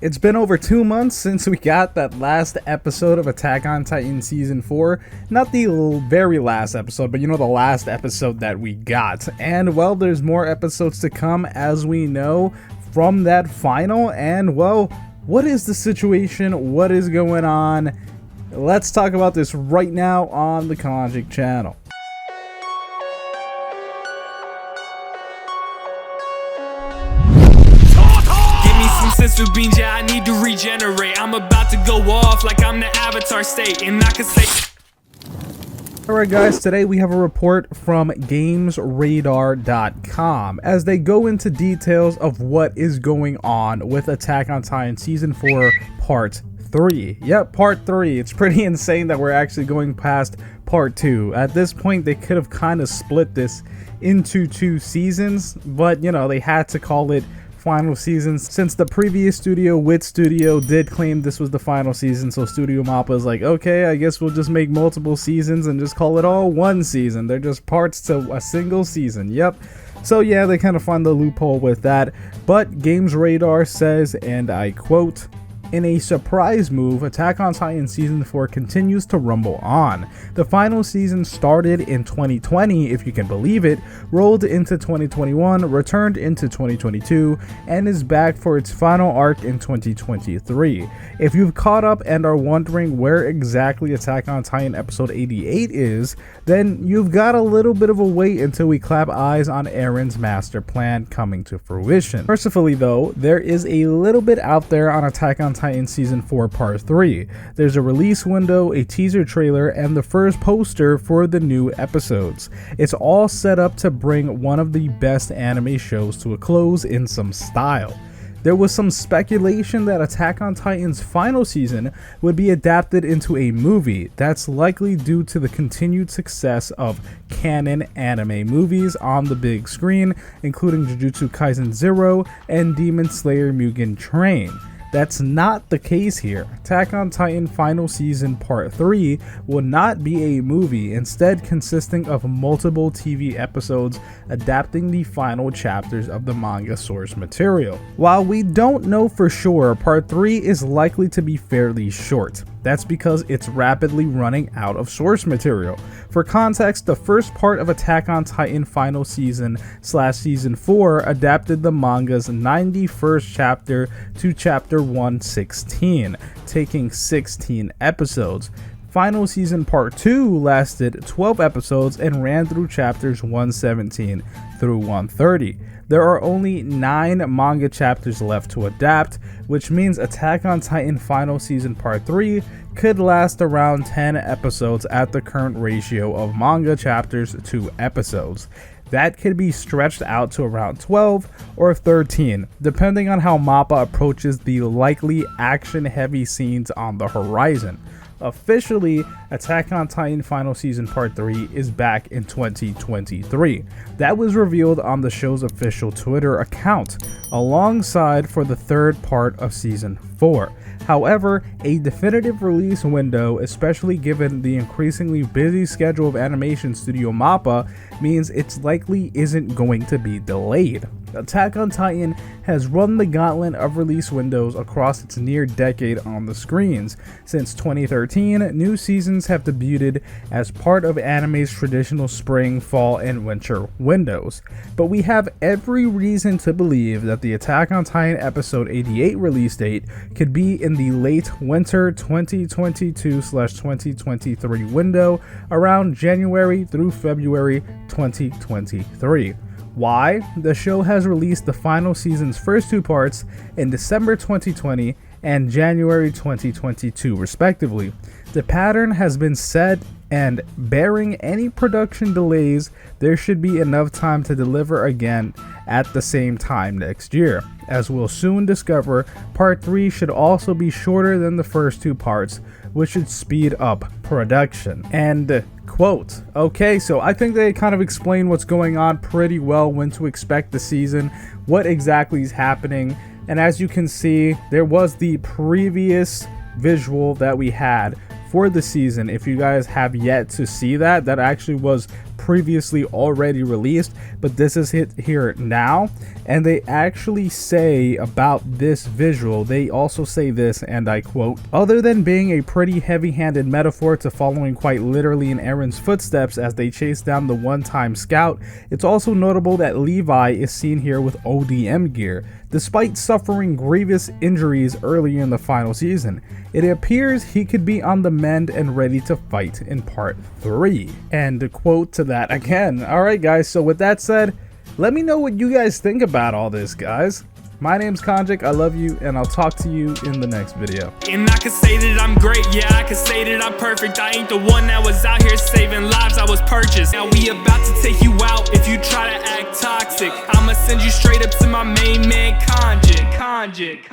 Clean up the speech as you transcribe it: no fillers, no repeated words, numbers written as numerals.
It's been over 2 months since we got that last episode of Attack on Titan Season 4. Not the very last episode, but the last episode that we got. And well, there's more episodes to come, as we know, from that final. And well, what is the situation? What is going on? Let's talk about this right now on the Kanjic channel. Sensu beans, yeah, I need to regenerate. I'm about to go off like I'm the Avatar state, and I can say. Alright guys, today we have a report from GamesRadar.com as they go into details of what is going on with Attack on Titan Season 4 Part 3. Yep, Part 3. It's pretty insane that we're actually going past Part 2. At this point, they could have kind of split this into 2 seasons, but they had to call it final season since the previous studio, Wit Studio, did claim this was the final season. So Studio Mappa is like, okay, I guess we'll just make multiple seasons and just call it all one season. They're just parts to a single season. Yep. So yeah, they kind of find the loophole with that. But Games Radar says, and I quote, "In a surprise move, Attack on Titan Season 4 continues to rumble on. The final season started in 2020, if you can believe it, rolled into 2021, returned into 2022, and is back for its final arc in 2023. If you've caught up and are wondering where exactly Attack on Titan Episode 88 is, then you've got a little bit of a wait until we clap eyes on Eren's master plan coming to fruition. Mercifully though, there is a little bit out there on Attack on Titan Season 4 Part 3. There's a release window, a teaser trailer, and the first poster for the new episodes. It's all set up to bring one of the best anime shows to a close in some style. There was some speculation that Attack on Titan's final season would be adapted into a movie. That's likely due to the continued success of canon anime movies on the big screen, including Jujutsu Kaisen 0 and Demon Slayer Mugen Train. That's not the case here. Attack on Titan Final Season Part 3 will not be a movie, instead consisting of multiple TV episodes adapting the final chapters of the manga source material. While we don't know for sure, Part 3 is likely to be fairly short. That's because it's rapidly running out of source material. For context, the first part of Attack on Titan Final Season / Season 4 adapted the manga's 91st chapter to chapter 116, taking 16 episodes. Final Season Part 2 lasted 12 episodes and ran through chapters 117 through 130. There are only 9 manga chapters left to adapt, which means Attack on Titan Final Season Part 3 could last around 10 episodes at the current ratio of manga chapters to episodes. That could be stretched out to around 12 or 13, depending on how Mappa approaches the likely action-heavy scenes on the horizon. Officially, Attack on Titan Final Season Part 3 is back in 2023. That was revealed on the show's official Twitter account, alongside for the third part of Season 4. However, a definitive release window, especially given the increasingly busy schedule of Animation Studio Mappa, means it likely isn't going to be delayed. Attack on Titan has run the gauntlet of release windows across its near decade on the screens. Since 2013, new seasons have debuted as part of anime's traditional spring, fall, and winter windows. But we have every reason to believe that the Attack on Titan Episode 88 release date could be in the late winter 2022/2023 window, around January through February 2023. Why? The show has released the final season's first 2 parts in December 2020 and January 2022 respectively. The pattern has been set, and barring any production delays, there should be enough time to deliver again at the same time next year. As we'll soon discover, Part 3 should also be shorter than the first 2 parts, which should speed up production." And quote, okay, so I think they kind of explain what's going on pretty well, when to expect the season, what exactly is happening. And as you can see, there was the previous visual that we had for the season. If you guys have yet to see that, that actually was previously already released, but this is hit here now. And they actually say about this visual, they also say this, and I quote, "Other than being a pretty heavy-handed metaphor to following quite literally in Eren's footsteps as they chase down the one-time scout, it's also notable that Levi is seen here with ODM gear, despite suffering grievous injuries early in the final season. It appears he could be on the mend and ready to fight in part 3. End quote to that again. Alright guys, so with that said, let me know what you guys think about all this, guys. My name's Konjic, I love you, and I'll talk to you in the next video. And I can say that I'm great, yeah, I can say that I'm perfect. I ain't the one that was out here saving lives, I was purchased. Now we about to take you out if you try to act toxic. I'ma send you straight up to my main man, Konjic.